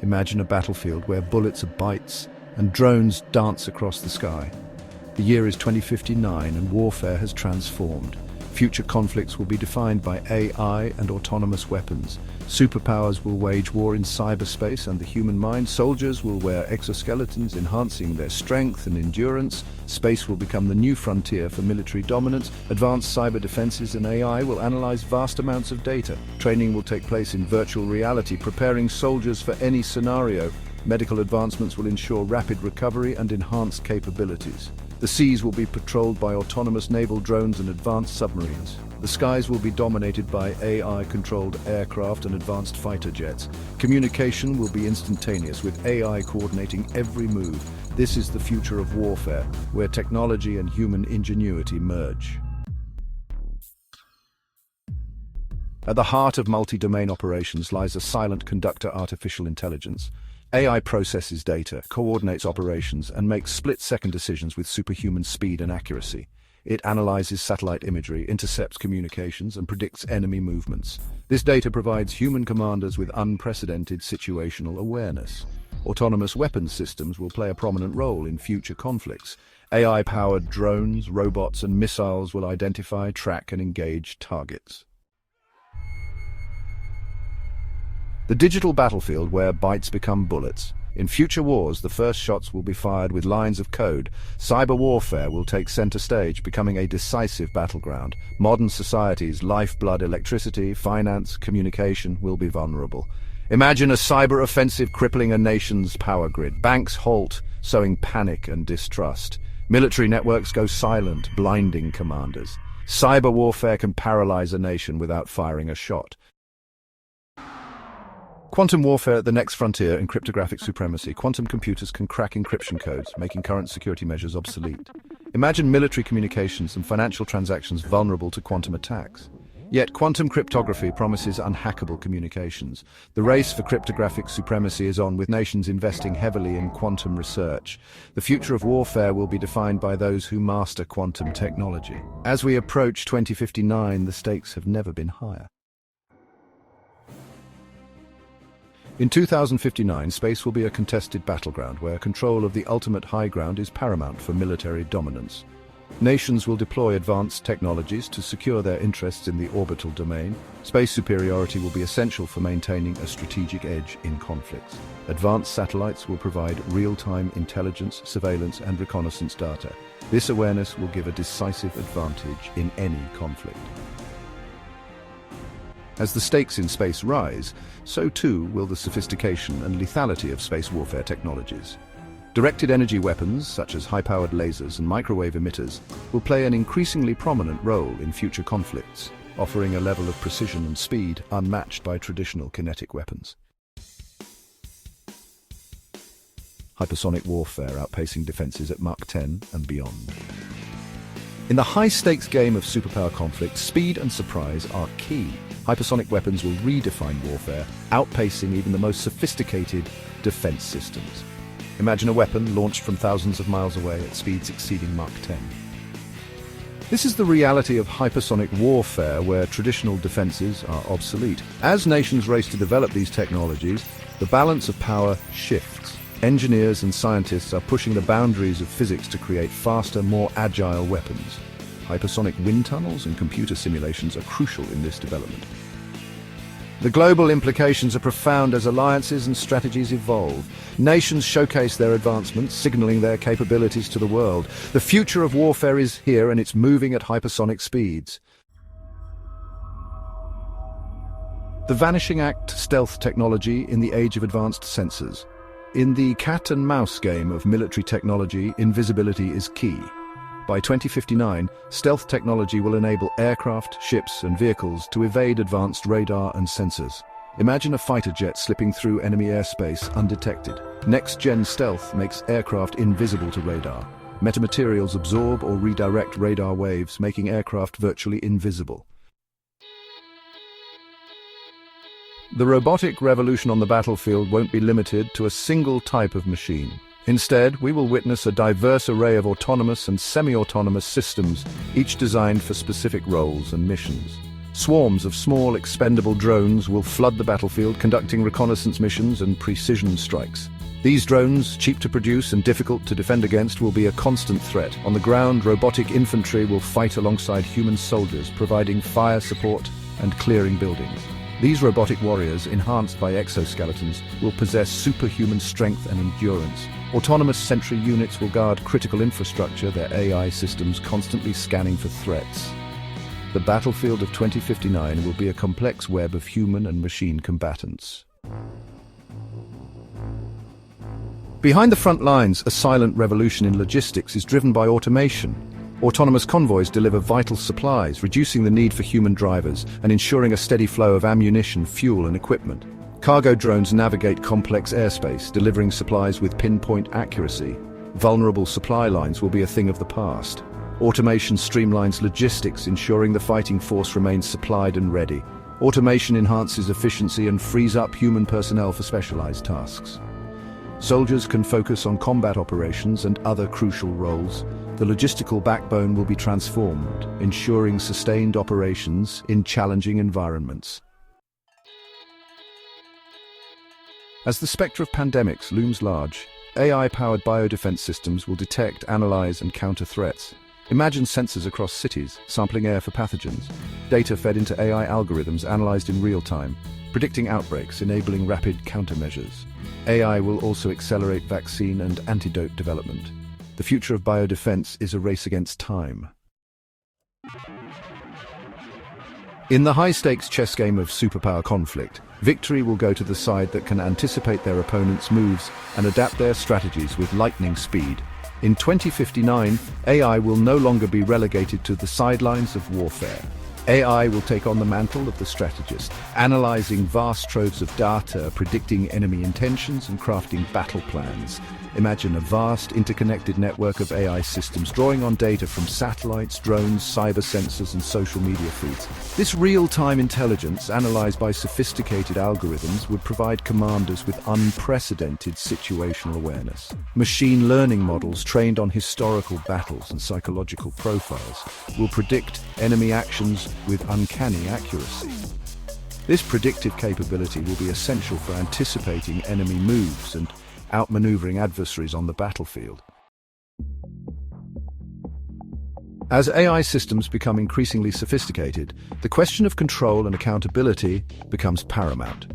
Imagine a battlefield where bullets are bytes and drones dance across the sky. The year is 2059 and warfare has transformed. Future conflicts will be defined by AI and autonomous weapons. Superpowers will wage war in cyberspace and the human mind. Soldiers will wear exoskeletons, enhancing their strength and endurance. Space will become the new frontier for military dominance. Advanced cyber defenses and AI will analyze vast amounts of data. Training will take place in virtual reality, preparing soldiers for any scenario. Medical advancements will ensure rapid recovery and enhanced capabilities. The seas will be patrolled by autonomous naval drones and advanced submarines. The skies will be dominated by AI-controlled aircraft and advanced fighter jets. Communication will be instantaneous, with AI coordinating every move. This is the future of warfare, where technology and human ingenuity merge. At the heart of multi-domain operations lies a silent conductor artificial intelligence. AI processes data, coordinates operations, and makes split-second decisions with superhuman speed and accuracy. It analyzes satellite imagery, intercepts communications, and predicts enemy movements. This data provides human commanders with unprecedented situational awareness. Autonomous weapons systems will play a prominent role in future conflicts. AI-powered drones, robots, and missiles will identify, track, and engage targets. The digital battlefield where bytes become bullets. In future wars, the first shots will be fired with lines of code. Cyber warfare will take center stage, becoming a decisive battleground. Modern society's lifeblood, electricity, finance, communication will be vulnerable. Imagine a cyber offensive crippling a nation's power grid. Banks halt, sowing panic and distrust. Military networks go silent, blinding commanders. Cyber warfare can paralyze a nation without firing a shot. Quantum warfare at the next frontier in cryptographic supremacy. Quantum computers can crack encryption codes, making current security measures obsolete. Imagine military communications and financial transactions vulnerable to quantum attacks. Yet quantum cryptography promises unhackable communications. The race for cryptographic supremacy is on, with nations investing heavily in quantum research. The future of warfare will be defined by those who master quantum technology. As we approach 2059, the stakes have never been higher. In 2059, space will be a contested battleground where control of the ultimate high ground is paramount for military dominance. Nations will deploy advanced technologies to secure their interests in the orbital domain. Space superiority will be essential for maintaining a strategic edge in conflicts. Advanced satellites will provide real-time intelligence, surveillance, and reconnaissance data. This awareness will give a decisive advantage in any conflict. As the stakes in space rise, so too will the sophistication and lethality of space warfare technologies. Directed energy weapons, such as high-powered lasers and microwave emitters, will play an increasingly prominent role in future conflicts, offering a level of precision and speed unmatched by traditional kinetic weapons. Hypersonic warfare outpacing defenses at Mach 10 and beyond. In the high-stakes game of superpower conflict, speed and surprise are key. Hypersonic weapons will redefine warfare, outpacing even the most sophisticated defense systems. Imagine a weapon launched from thousands of miles away at speeds exceeding Mach 10. This is the reality of hypersonic warfare, where traditional defenses are obsolete. As nations race to develop these technologies, the balance of power shifts. Engineers and scientists are pushing the boundaries of physics to create faster, more agile weapons. Hypersonic wind tunnels and computer simulations are crucial in this development. The global implications are profound as alliances and strategies evolve. Nations showcase their advancements, signaling their capabilities to the world. The future of warfare is here, and it's moving at hypersonic speeds. The vanishing act, stealth technology in the age of advanced sensors. In the cat-and-mouse game of military technology, invisibility is key. By 2059, stealth technology will enable aircraft, ships, and vehicles to evade advanced radar and sensors. Imagine a fighter jet slipping through enemy airspace undetected. Next-gen stealth makes aircraft invisible to radar. Metamaterials absorb or redirect radar waves, making aircraft virtually invisible. The robotic revolution on the battlefield won't be limited to a single type of machine. Instead, we will witness a diverse array of autonomous and semi-autonomous systems, each designed for specific roles and missions. Swarms of small, expendable drones will flood the battlefield, conducting reconnaissance missions and precision strikes. These drones, cheap to produce and difficult to defend against, will be a constant threat. On the ground, robotic infantry will fight alongside human soldiers, providing fire support and clearing buildings. These robotic warriors, enhanced by exoskeletons, will possess superhuman strength and endurance. Autonomous sentry units will guard critical infrastructure, their AI systems constantly scanning for threats. The battlefield of 2059 will be a complex web of human and machine combatants. Behind the front lines, a silent revolution in logistics is driven by automation. Autonomous convoys deliver vital supplies, reducing the need for human drivers and ensuring a steady flow of ammunition, fuel, and equipment. Cargo drones navigate complex airspace, delivering supplies with pinpoint accuracy. Vulnerable supply lines will be a thing of the past. Automation streamlines logistics, ensuring the fighting force remains supplied and ready. Automation enhances efficiency and frees up human personnel for specialized tasks. Soldiers can focus on combat operations and other crucial roles. The logistical backbone will be transformed, ensuring sustained operations in challenging environments. As the spectre of pandemics looms large, AI-powered biodefense systems will detect, analyze, and counter threats. Imagine sensors across cities, sampling air for pathogens. Data fed into AI algorithms analyzed in real time, predicting outbreaks, enabling rapid countermeasures. AI will also accelerate vaccine and antidote development. The future of biodefense is a race against time. In the high-stakes chess game of superpower conflict, victory will go to the side that can anticipate their opponent's moves and adapt their strategies with lightning speed. In 2059, AI will no longer be relegated to the sidelines of warfare. AI will take on the mantle of the strategist, analyzing vast troves of data, predicting enemy intentions, and crafting battle plans. Imagine a vast, interconnected network of AI systems drawing on data from satellites, drones, cyber sensors, and social media feeds. This real-time intelligence, analyzed by sophisticated algorithms, would provide commanders with unprecedented situational awareness. Machine learning models trained on historical battles and psychological profiles will predict enemy actions with uncanny accuracy. This predictive capability will be essential for anticipating enemy moves and outmaneuvering adversaries on the battlefield. As AI systems become increasingly sophisticated, the question of control and accountability becomes paramount.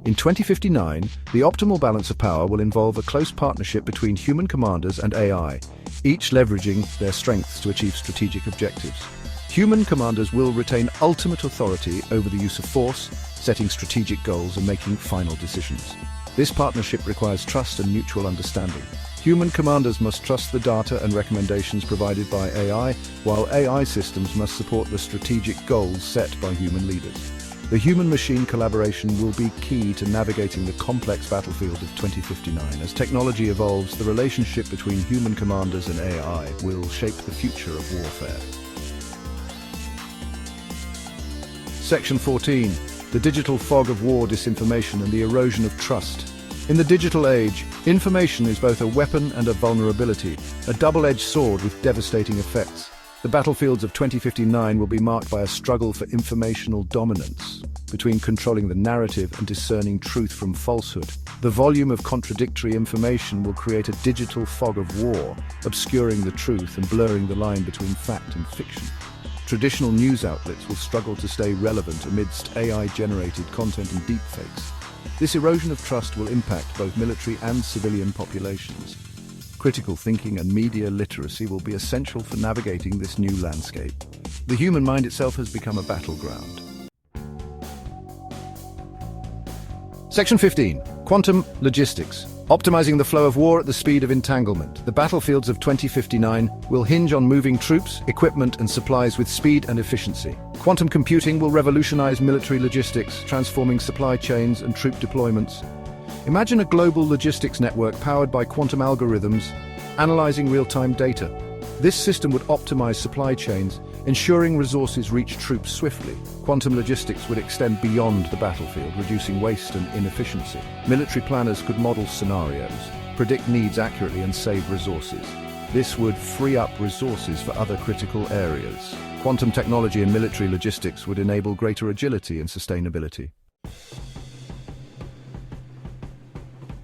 In 2059, the optimal balance of power will involve a close partnership between human commanders and AI, each leveraging their strengths to achieve strategic objectives. Human commanders will retain ultimate authority over the use of force, setting strategic goals and making final decisions. This partnership requires trust and mutual understanding. Human commanders must trust the data and recommendations provided by AI, while AI systems must support the strategic goals set by human leaders. The human-machine collaboration will be key to navigating the complex battlefield of 2059. As technology evolves, the relationship between human commanders and AI will shape the future of warfare. Section 14. The digital fog of war, disinformation, and the erosion of trust. In the digital age, information is both a weapon and a vulnerability, a double-edged sword with devastating effects. The battlefields of 2059 will be marked by a struggle for informational dominance, between controlling the narrative and discerning truth from falsehood. The volume of contradictory information will create a digital fog of war, obscuring the truth and blurring the line between fact and fiction. Traditional news outlets will struggle to stay relevant amidst AI-generated content and deepfakes. This erosion of trust will impact both military and civilian populations. Critical thinking and media literacy will be essential for navigating this new landscape. The human mind itself has become a battleground. Section 15. Quantum logistics. Optimizing the flow of war at the speed of entanglement. The battlefields of 2059 will hinge on moving troops, equipment, and supplies with speed and efficiency. Quantum computing will revolutionize military logistics, transforming supply chains and troop deployments. Imagine a global logistics network powered by quantum algorithms, analyzing real-time data. This system would optimize supply chains, ensuring resources reach troops swiftly. Quantum logistics would extend beyond the battlefield, reducing waste and inefficiency. Military planners could model scenarios, predict needs accurately, and save resources. This would free up resources for other critical areas. Quantum technology and military logistics would enable greater agility and sustainability.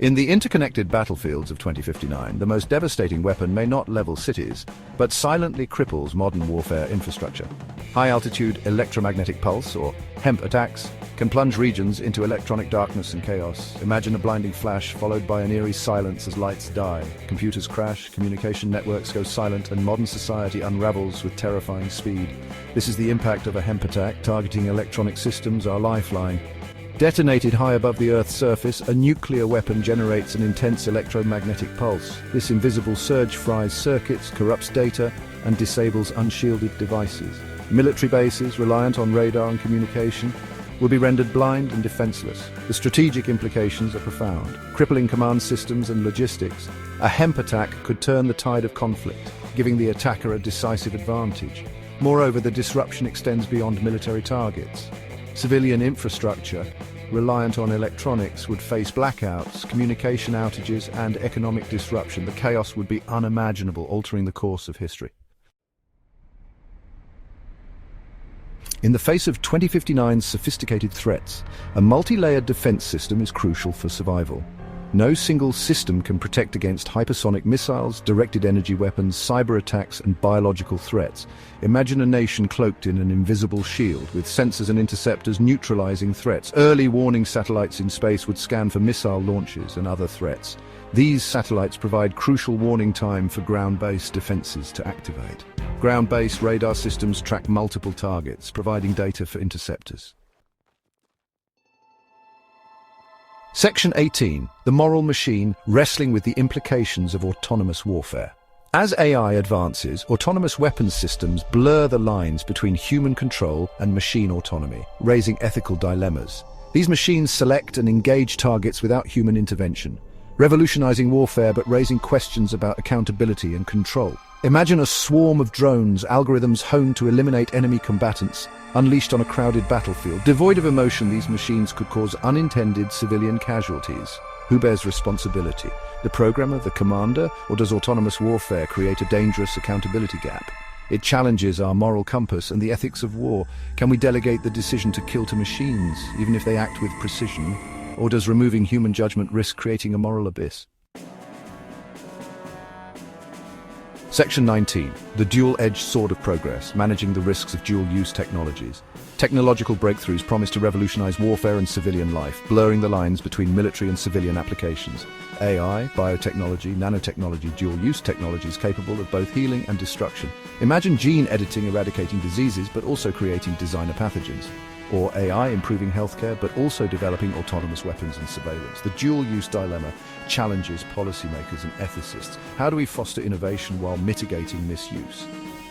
In the interconnected battlefields of 2059, the most devastating weapon may not level cities, but silently cripples modern warfare infrastructure. High-altitude electromagnetic pulse, or HEMP attacks, can plunge regions into electronic darkness and chaos. Imagine a blinding flash followed by an eerie silence as lights die. Computers crash, communication networks go silent, and modern society unravels with terrifying speed. This is the impact of a HEMP attack targeting electronic systems, our lifeline. Detonated high above the Earth's surface, a nuclear weapon generates an intense electromagnetic pulse. This invisible surge fries circuits, corrupts data, and disables unshielded devices. Military bases, reliant on radar and communication, will be rendered blind and defenseless. The strategic implications are profound. Crippling command systems and logistics, a HEMP attack could turn the tide of conflict, giving the attacker a decisive advantage. Moreover, the disruption extends beyond military targets. Civilian infrastructure, reliant on electronics, would face blackouts, communication outages, and economic disruption. The chaos would be unimaginable, altering the course of history. In the face of 2059's sophisticated threats, a multi-layered defense system is crucial for survival. No single system can protect against hypersonic missiles, directed energy weapons, cyber attacks, and biological threats. Imagine a nation cloaked in an invisible shield, with sensors and interceptors neutralizing threats. Early warning satellites in space would scan for missile launches and other threats. These satellites provide crucial warning time for ground-based defenses to activate. Ground-based radar systems track multiple targets, providing data for interceptors. Section 18. The moral machine wrestling with the implications of autonomous warfare. As AI advances, autonomous weapons systems blur the lines between human control and machine autonomy, raising ethical dilemmas. These machines select and engage targets without human intervention, revolutionizing warfare but raising questions about accountability and control. Imagine a swarm of drones, algorithms honed to eliminate enemy combatants, unleashed on a crowded battlefield. Devoid of emotion, these machines could cause unintended civilian casualties. Who bears responsibility? The programmer, the commander, or does autonomous warfare create a dangerous accountability gap? It challenges our moral compass and the ethics of war. Can we delegate the decision to kill to machines, even if they act with precision? Or does removing human judgment risk creating a moral abyss? Section 19. The dual-edged sword of progress, managing the risks of dual-use technologies. Technological breakthroughs promise to revolutionize warfare and civilian life, blurring the lines between military and civilian applications. AI, biotechnology, nanotechnology, dual-use technologies capable of both healing and destruction. Imagine gene editing eradicating diseases but also creating designer pathogens. Or AI improving healthcare but also developing autonomous weapons and surveillance. The dual-use dilemma challenges policymakers and ethicists. How do we foster innovation while mitigating misuse?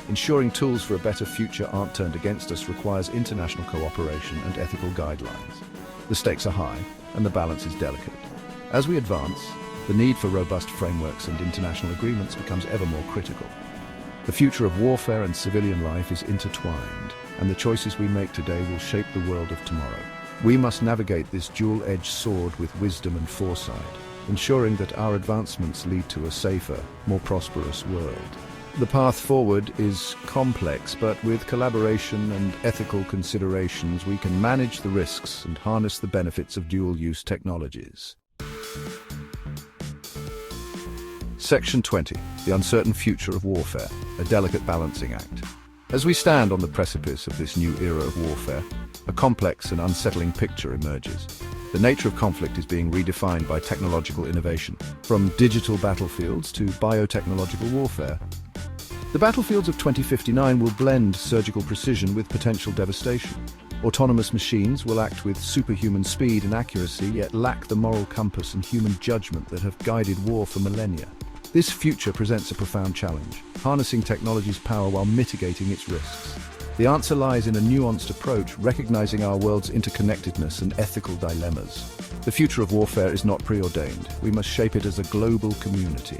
Ensuring tools for a better future aren't turned against us requires international cooperation and ethical guidelines. The stakes are high and the balance is delicate. As we advance, the need for robust frameworks and international agreements becomes ever more critical. The future of warfare and civilian life is intertwined, and the choices we make today will shape the world of tomorrow. We must navigate this dual-edged sword with wisdom and foresight, ensuring that our advancements lead to a safer, more prosperous world. The path forward is complex, but with collaboration and ethical considerations, we can manage the risks and harness the benefits of dual-use technologies. Section 20. The uncertain future of warfare, a delicate balancing act. As we stand on the precipice of this new era of warfare, a complex and unsettling picture emerges. The nature of conflict is being redefined by technological innovation, from digital battlefields to biotechnological warfare. The battlefields of 2059 will blend surgical precision with potential devastation. Autonomous machines will act with superhuman speed and accuracy, yet lack the moral compass and human judgment that have guided war for millennia. This future presents a profound challenge, harnessing technology's power while mitigating its risks. The answer lies in a nuanced approach, recognizing our world's interconnectedness and ethical dilemmas. The future of warfare is not preordained. We must shape it as a global community.